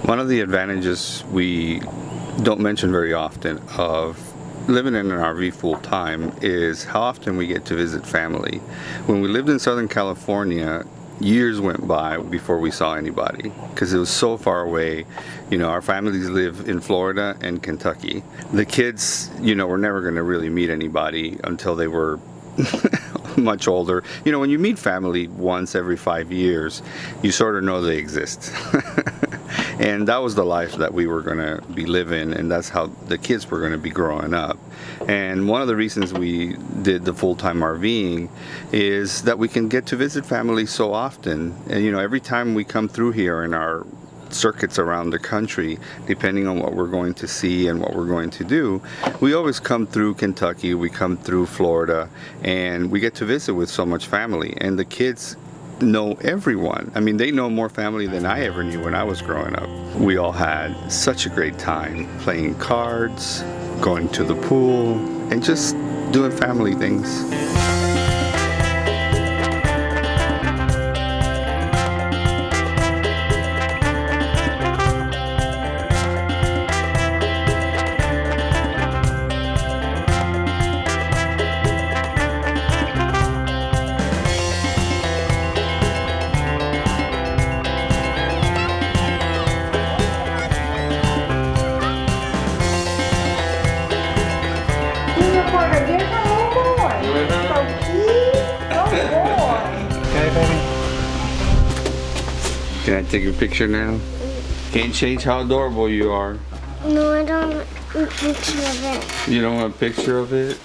One of the advantages we don't mention very often of living in an RV full time is how often we get to visit family. When we lived in Southern California, years went by before we saw anybody because it was so far away. You know, our families live in Florida and Kentucky. The kids, you know, were never going to really meet anybody until they were much older. You know, when you meet family once every 5 years, you sort of know they exist. And that was the life that we were going to be living, and that's how the kids were going to be growing up. And one of the reasons we did the full-time RVing is that we can get to visit family so often. And you know, every time we come through here in our circuits around the country, depending on what we're going to see and what we're going to do, we always come through Kentucky, we come through Florida, and we get to visit with so much family. And the kids know everyone. I mean, they know more family than I ever knew when I was growing up. We all had such a great time playing cards, going to the pool, and just doing family things. Can I take a picture now? Can't change how adorable you are. No, I don't want a picture of it. You don't want a picture of it?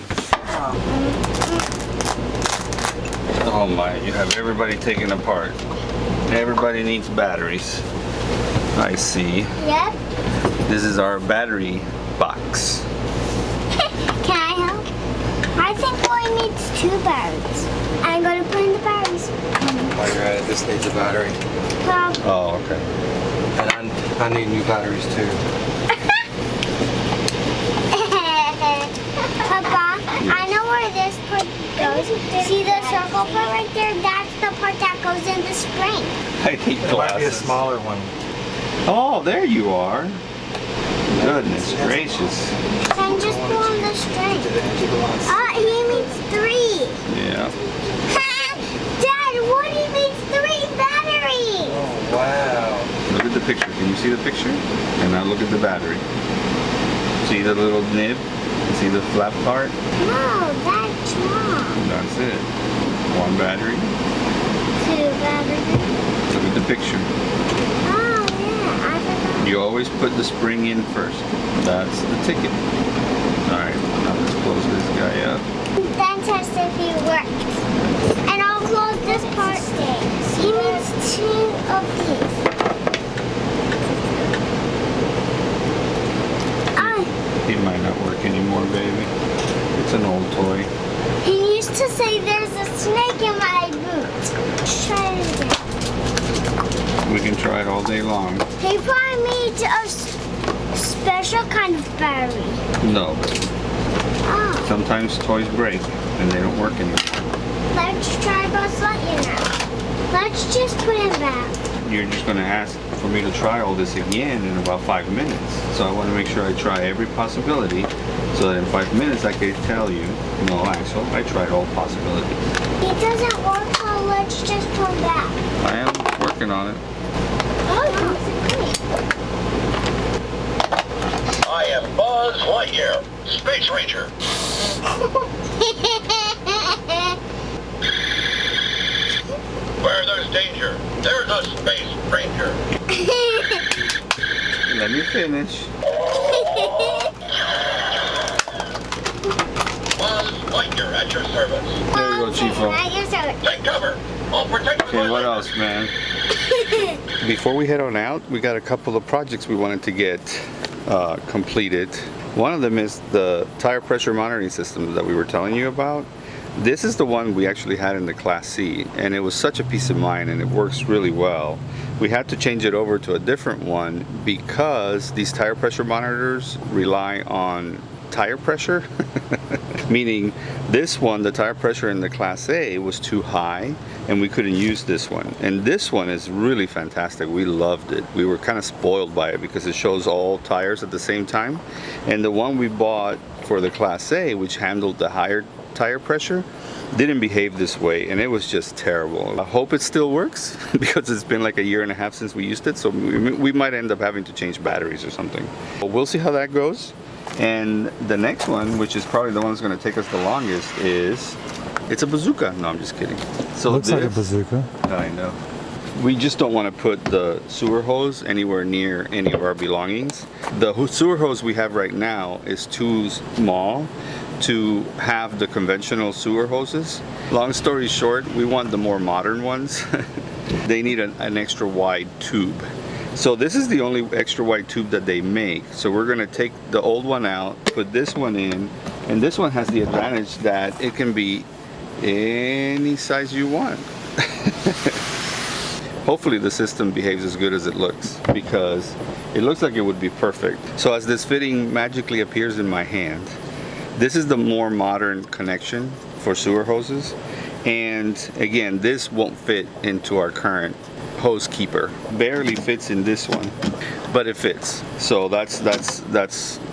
Oh my, you have everybody taken apart. Everybody needs batteries. I see. Yep. This is our battery box. Can I help? I think Boy needs 2 batteries. I'm going to put in the batteries. While you're at it, this needs a battery. Well, Oh, okay. And I need new batteries too. Papa, I know where this part goes. See the circle part right there? That's the part that goes in the spring. I need There might be a glasses. smaller one. Oh, there you are. Goodness gracious. Then just pull on the string. He needs 3. Yeah. Dad, Woody needs 3 batteries. Oh, wow. Look at the picture. Can you see the picture? And now look at the battery. See the little nib? See the flap part? No, that's wrong. That's it. 1 battery. 2 batteries. Look at the picture. Oh, yeah, I forgot. You always put the spring in first. That's the ticket. Alright, now let's close this guy up. Then test if he works. And I'll close this part. He needs 2 of these. He might not work anymore, baby. It's an old toy. He used to say there's a snake in my boot. Try it again. We can try it all day long. He probably needs a special kind of battery. No, but Oh, sometimes toys break and they don't work anymore. let's try Buzz Lightyear now. Let's just put him back. You're just going to ask for me to try all this again in about 5 minutes. So I want to make sure I try every possibility so that in 5 minutes I can tell you, no, actually, I tried all possibilities. He doesn't work, so let's just pull him back. I am working on it. Oh, I am Buzz Lightyear, Space Ranger. Where there's danger, there's a Space Ranger. Let me finish. Buzz Lightyear at your service. There you go, Chiefo. Take cover. I'll protect you. Okay, what else, man? Before we head on out, we got a couple of projects we wanted to get completed. One of them is the tire pressure monitoring system that we were telling you about. This is the one we actually had in the Class C, and it was such a peace of mind and it works really well. We had to change it over to a different one because these tire pressure monitors rely on tire pressure. Meaning this one, the tire pressure in the Class A was too high and we couldn't use this one. And this one is really fantastic. We loved it. We were kind of spoiled by it because it shows all tires at the same time. And the one we bought for the Class A, which handled the higher tire pressure, didn't behave this way, and it was just terrible. I hope it still works because it's been like a year and a half since we used it, so we might end up having to change batteries or something. But we'll see how that goes. And the next one, which is probably the one that's going to take us the longest, is it's a bazooka. No, I'm just kidding. So looks like a bazooka. I know. We just don't want to put the sewer hose anywhere near any of our belongings. The sewer hose we have right now is too small to have the conventional sewer hoses. Long story short, we want the more modern ones. They need an extra wide tube. So this is the only extra wide tube that they make. So we're gonna take the old one out, put this one in, and this one has the advantage that it can be any size you want. Hopefully the system behaves as good as it looks, because it looks like it would be perfect. So as this fitting magically appears in my hand, this is the more modern connection for sewer hoses. And again, this won't fit into our current hose keeper. Barely fits in this one, but it fits. So that's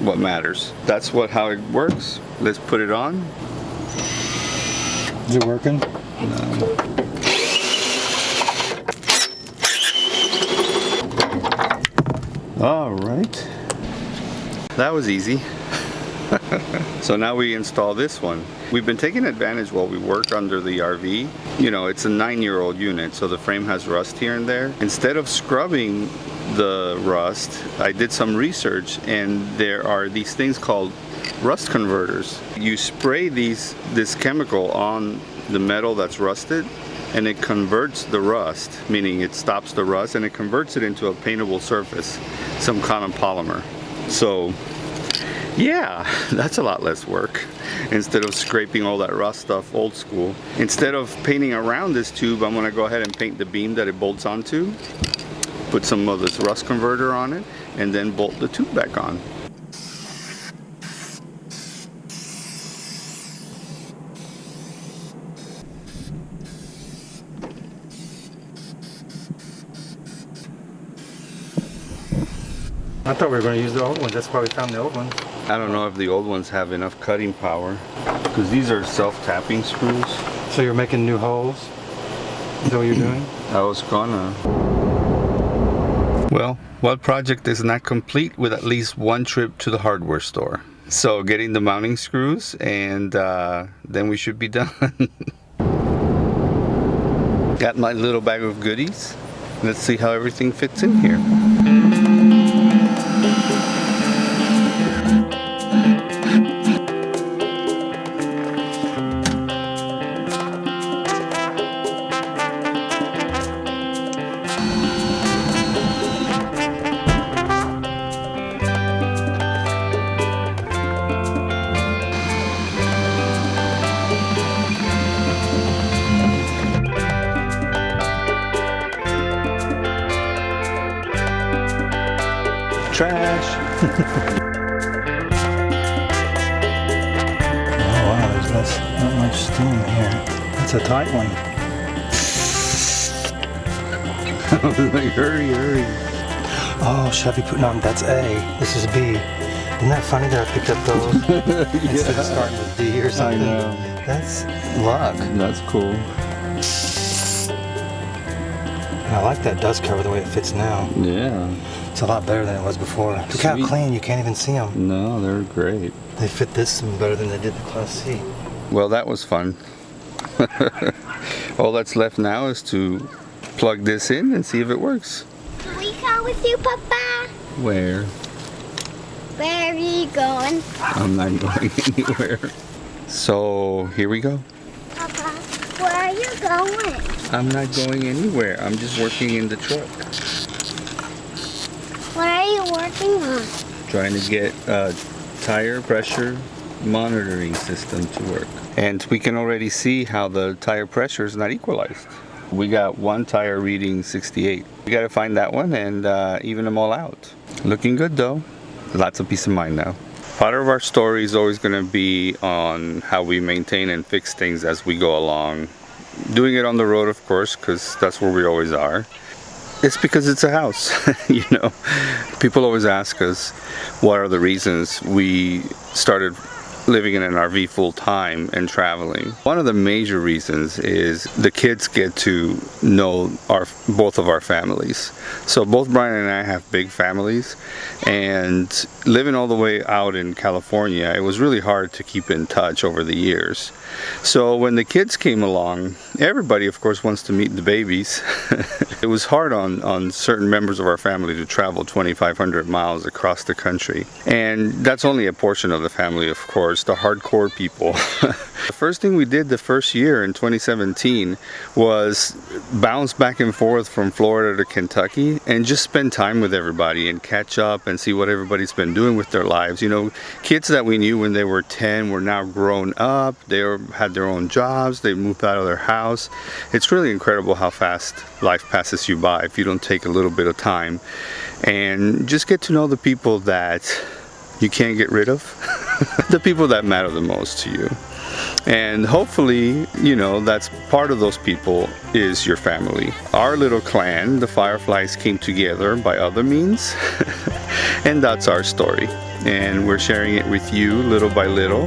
what matters. That's how it works. Let's put it on. Is it working? No. All right. That was easy. So now we install this one. We've been taking advantage while we work under the RV. You know, it's a 9-year-old unit, so the frame has rust here and there. Instead of scrubbing the rust, I did some research, and there are these things called rust converters. You spray this chemical on the metal that's rusted, and it converts the rust, meaning it stops the rust, and it converts it into a paintable surface, some kind of polymer. So yeah, that's a lot less work. Instead of scraping all that rust stuff old school. Instead of painting around this tube, I'm gonna go ahead and paint the beam that it bolts onto, put some of this rust converter on it, and then bolt the tube back on. I thought we were going to use the old ones. That's why we found the old ones. I don't know if the old ones have enough cutting power, because these are self-tapping screws. So you're making new holes? Is that what you're doing? I was gonna. Well, what project is not complete with at least one trip to the hardware store? So getting the mounting screws, and then we should be done. Got my little bag of goodies. Let's see how everything fits in here. Trash. Oh wow, there's not much steam here. That's a tight one. I was like, hurry, hurry. Oh, should I be putting on, that's A, this is B. Isn't that funny that I picked up those instead of starting with D or something? I know. That's luck. That's cool. And I like that dust cover the way it fits now. Yeah. It's a lot better than it was before. Look how Sweet. clean, you can't even see them. No, they're great. They fit this one better than they did the Class C. Well, that was fun. All that's left now is to plug this in and see if it works. Can we go with you, Papa? Where? Where are you going? I'm not going anywhere. So here we go. Papa, where are you going? I'm not going anywhere. I'm just working in the truck. What are you working on? Trying to get a tire pressure monitoring system to work. And we can already see how the tire pressure is not equalized. We got one tire reading 68. We got to find that one and even them all out. Looking good though. Lots of peace of mind now. Part of our story is always going to be on how we maintain and fix things as we go along. Doing it on the road, of course, because that's where we always are. It's because it's a house, you know. People always ask us what are the reasons we started living in an RV full time and traveling. One of the major reasons is the kids get to know both of our families. So both Brian and I have big families, and living all the way out in California, it was really hard to keep in touch over the years. So when the kids came along, everybody of course wants to meet the babies. It was hard on certain members of our family to travel 2,500 miles across the country. And that's only a portion of the family, of course, the hardcore people. The first thing we did the first year in 2017 was bounce back and forth from Florida to Kentucky and just spend time with everybody and catch up and see what everybody's been doing with their lives. You know, kids that we knew when they were 10 were now grown up. They had their own jobs. They moved out of their house. It's really incredible how fast life passes you by if you don't take a little bit of time and just get to know the people that you can't get rid of. The people that matter the most to you. And hopefully, you know, that's part of those people is your family. Our little clan, the Fireflies, came together by other means. And that's our story. And we're sharing it with you little by little.